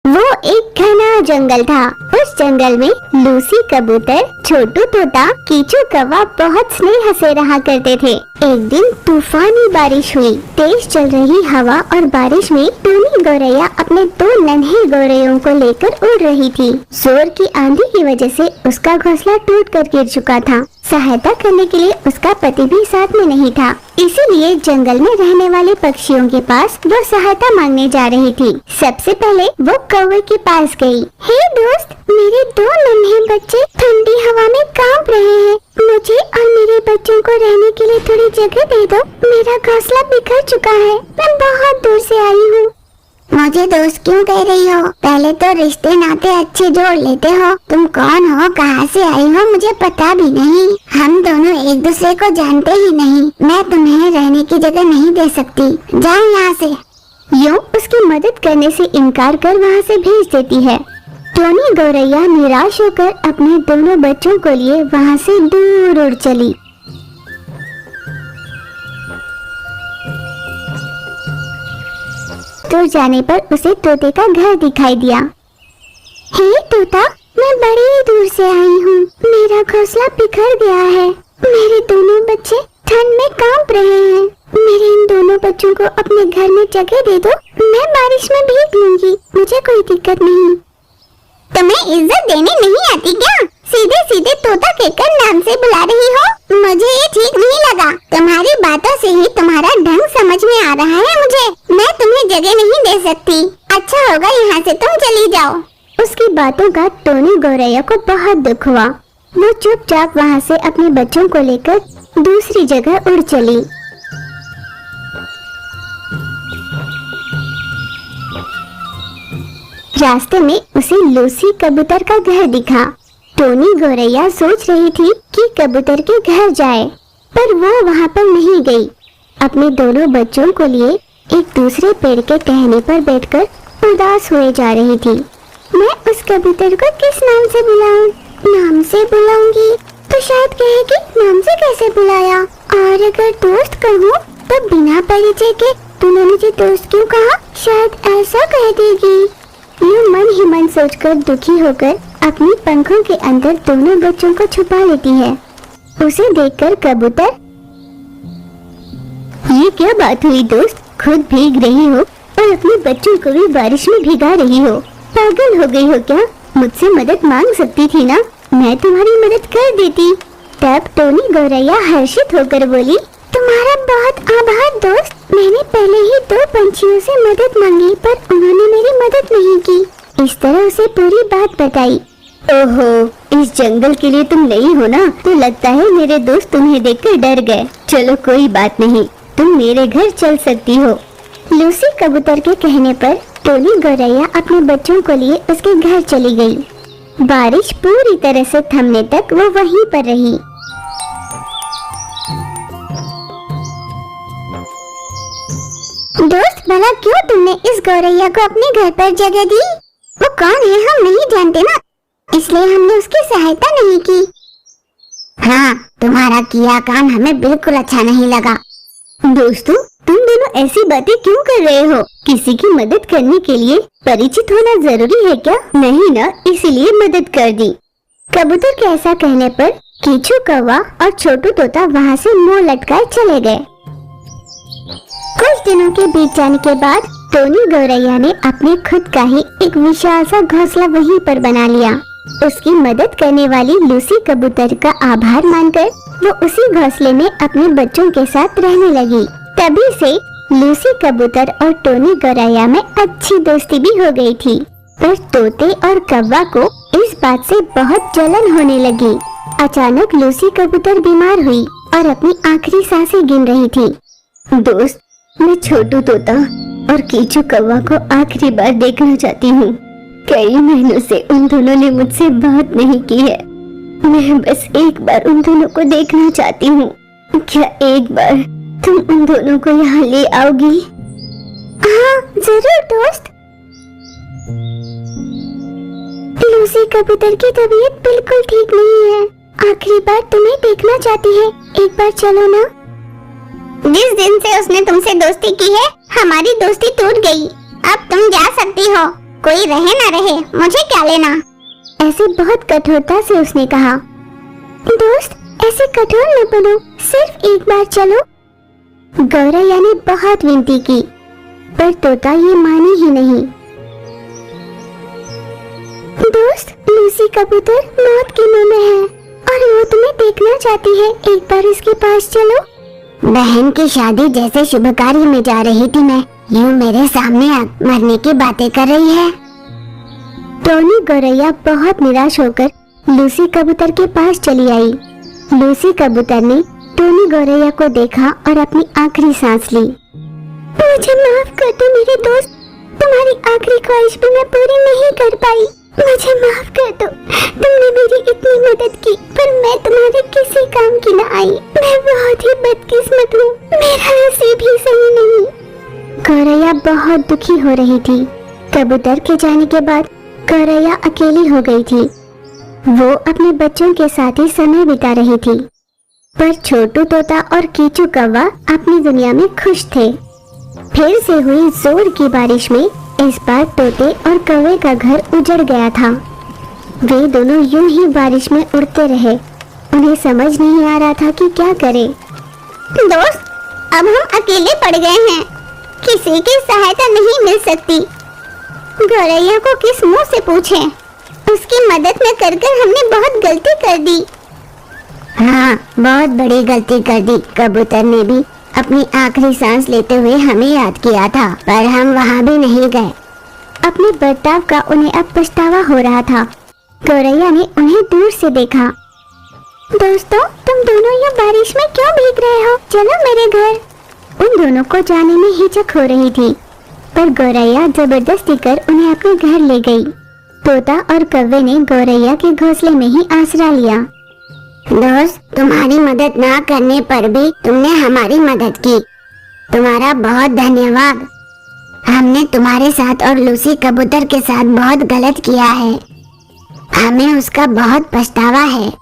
वो एक घना जंगल था। उस जंगल में लूसी कबूतर, छोटू तोता, कीचू कौवा बहुत स्नेह से रहा करते थे। एक दिन तूफानी बारिश हुई। तेज चल रही हवा और बारिश में टोनी गौरैया अपने 2 नन्हे गौरैयों को लेकर उड़ रही थी। जोर की आंधी की वजह से उसका घोंसला टूट कर गिर चुका था। सहायता करने के लिए उसका पति भी साथ में नहीं था, इसीलिए जंगल में रहने वाले पक्षियों के पास वो सहायता मांगने जा रही थी। सबसे पहले वो कौवे के पास गई। हे दोस्त, मेरे 2 नन्हे बच्चे ठंडी हवा में कांप रहे हैं। मुझे और मेरे बच्चों को रहने के लिए थोड़ी जगह दे दो। मेरा घोंसला बिखर चुका है। मैं बहुत दूर से आई हूँ। मुझे दोस्त क्यों कह रही हो? पहले तो रिश्ते नाते अच्छे जोड़ लेते हो। तुम कौन हो, कहाँ से आई हो, मुझे पता भी नहीं। हम दोनों एक दूसरे को जानते ही नहीं। मैं तुम्हें रहने की जगह नहीं दे सकती। जाओ यहाँ से। यूँ उसकी मदद करने से इनकार कर वहाँ से भेज देती है। टोनी गौरैया निराश होकर अपने दोनों बच्चों को लिए वहाँ से दूर उड़ चली। दूर जाने पर उसे तोते का घर दिखाई दिया। हे तोता, मैं बड़ी दूर से आई हूँ। मेरा घोंसला बिखर गया है। मेरे दोनों बच्चे ठंड में कांप रहे हैं। मेरे इन दोनों बच्चों को अपने घर में जगह दे दो। मैं बारिश में भीग लूंगी, मुझे कोई दिक्कत नहीं। तुम्हें इज्जत देनी नहीं आती क्या? सीधे सीधे तोता कहकर नाम से बुला रही हो। मुझे ये ठीक नहीं लगा। तुम्हारी बातों से ही तुम्हारा ढंग समझ में आ रहा है मुझे। मैं तुम्हें जगह नहीं दे सकती। अच्छा होगा यहाँ से तुम चली जाओ। उसकी बातों का टोनी गौरैया को बहुत दुख हुआ। वो चुपचाप वहाँ से अपने बच्चों को लेकर दूसरी जगह उड़ चली। रास्ते में उसे लूसी कबूतर का घर दिखा। टोनी गौरैया सोच रही थी कि कबूतर के घर जाए, पर वो वहाँ पर नहीं गई। अपने दोनों बच्चों को लिए एक दूसरे पेड़ के टहनी पर बैठकर उदास हुए जा रही थी। मैं उस कबूतर को किस नाम से बुलाऊं? नाम से बुलाऊंगी तो शायद कहेगी नाम से कैसे बुलाया। और अगर दोस्त कहूँ तो बिना परिचय के तूने मुझे दोस्त क्यों कहा, शायद ऐसा कह देगी। यूँ मन ही मन सोचकर दुखी होकर अपनी पंखों के अंदर दोनों बच्चों को छुपा लेती है। उसे देखकर कबूतर, ये क्या बात हुई दोस्त? खुद भीग रही हो और अपने बच्चों को भी बारिश में भिगा रही हो। पागल हो गई हो क्या? मुझसे मदद मांग सकती थी ना, मैं तुम्हारी मदद कर देती। तब टोनी गौरैया हर्षित होकर बोली, तुम्हारा बहुत आभार दोस्त। मैंने पहले ही 2 पंछियों से मदद मांगी पर उन्होंने मेरी मदद नहीं की। इस तरह उसे पूरी बात बताई। ओहो, इस जंगल के लिए तुम नई हो ना, तो लगता है मेरे दोस्त तुम्हें देखकर डर गए। चलो कोई बात नहीं, तुम मेरे घर चल सकती हो। लूसी कबूतर के कहने पर टोनी गौरैया अपने बच्चों को लिए उसके घर चली गई। बारिश पूरी तरह से थमने तक वो वहीं पर रही। दोस्त, भला क्यों तुमने इस गौरैया को अपने घर पर जगह दी? वो कौन है हम नहीं जानते ना, इसलिए हमने उसकी सहायता नहीं की। हाँ, तुम्हारा किया काम हमें बिल्कुल अच्छा नहीं लगा। दोस्तों, तुम दोनों ऐसी बातें क्यों कर रहे हो? किसी की मदद करने के लिए परिचित होना जरूरी है क्या? नहीं ना, इसीलिए मदद कर दी। कबूतर के ऐसा कहने पर कीचू कौवा और छोटू तोता वहाँ से मुंह लटकाए चले गए। कुछ दिनों के बीत जाने के बाद टोनी गौरैया ने अपने खुद का ही एक विशाल सा घोंसला वहीं पर बना लिया। उसकी मदद करने वाली लूसी कबूतर का आभार मानकर वो उसी घोंसले में अपने बच्चों के साथ रहने लगी। तभी से लूसी कबूतर और टोनी गौरैया में अच्छी दोस्ती भी हो गई थी। पर तोते और कौवा को इस बात से बहुत जलन होने लगी। अचानक लूसी कबूतर बीमार हुई और अपनी आखिरी सांसें गिन रही थी। दोस्त, मैं छोटू तोता और कीचू कौवा को आखिरी बार देखना चाहती हूँ। कई महीनों से उन दोनों ने मुझसे बात नहीं की है। मैं बस एक बार उन दोनों को देखना चाहती हूँ। क्या एक बार तुम उन दोनों को यहाँ ले आओगी? हाँ जरूर दोस्त। लूसी कबूतर की तबीयत बिल्कुल ठीक नहीं है। आखिरी बार तुम्हें देखना चाहती है, एक बार चलो ना। जिस दिन से उसने तुमसे दोस्ती की है, हमारी दोस्ती टूट गई। अब तुम जा सकती हो। कोई रहे ना रहे, मुझे क्या लेना। ऐसे बहुत कठोरता से उसने कहा। दोस्त, ऐसे कठोर न बनो, सिर्फ एक बार चलो। गौरैया ने बहुत विनती की, पर तोता ये मानी ही नहीं। दोस्त, लूसी कबूतर मौत के मुंह में है और वो तुम्हें देखना चाहती है, एक बार इसके पास चलो। बहन की शादी जैसे शुभ कार्य में जा रही थी मैं, यूं मेरे सामने मरने की बातें कर रही है। टोनी गौरैया बहुत निराश होकर लूसी कबूतर के पास चली आई। लूसी कबूतर ने टोनी गौरैया को देखा और अपनी आखिरी सांस ली। मुझे माफ कर दो मेरे दोस्त, तुम्हारी आखिरी ख्वाहिश भी मैं पूरी नहीं कर पाई। मुझे माफ कर दो, तुमने मेरी इतनी मदद की पर मैं तुम्हारे किसी काम की न आई। मैं बहुत ही बदकिस्मत हूँ, मेरा नसीब ही सही नहीं। गौरैया बहुत दुखी हो रही थी। कबूतर के जाने के बाद गौरैया अकेली हो गई थी। वो अपने बच्चों के साथ ही समय बिता रही थी, पर छोटू तोता और कीचू कौवा अपनी दुनिया में खुश थे। फिर से हुई जोर की बारिश में इस बार तोते और कौवे का घर उजड़ गया था। वे दोनों यूं ही बारिश में उड़ते रहे। उन्हें समझ नहीं आ रहा था कि क्या करें। दोस्त, अब हम अकेले पड़ गए हैं, किसी की सहायता नहीं मिल सकती। गौरैया को किस मुंह से पूछें? उसकी मदद न कर हमने बहुत गलती कर दी। हाँ, बहुत बड़ी गलती कर दी। कबूतर ने भी अपनी आखिरी सांस लेते हुए हमें याद किया था, पर हम वहाँ भी नहीं गए। अपने बर्ताव का उन्हें अब पछतावा हो रहा था। गौरैया ने उन्हें दूर से देखा। दोस्तों, तुम दोनों ये बारिश में क्यों भीग रहे हो? चलो मेरे घर। उन दोनों को जाने में हिचक हो रही थी, पर गौरैया जबरदस्ती कर उन्हें अपने घर ले गई। तोता और कौवे ने गौरैया के घोंसले में ही आसरा लिया। दोस्त, तुम्हारी मदद ना करने पर भी तुमने हमारी मदद की, तुम्हारा बहुत धन्यवाद। हमने तुम्हारे साथ और लूसी कबूतर के साथ बहुत गलत किया है, हमें उसका बहुत पछतावा है।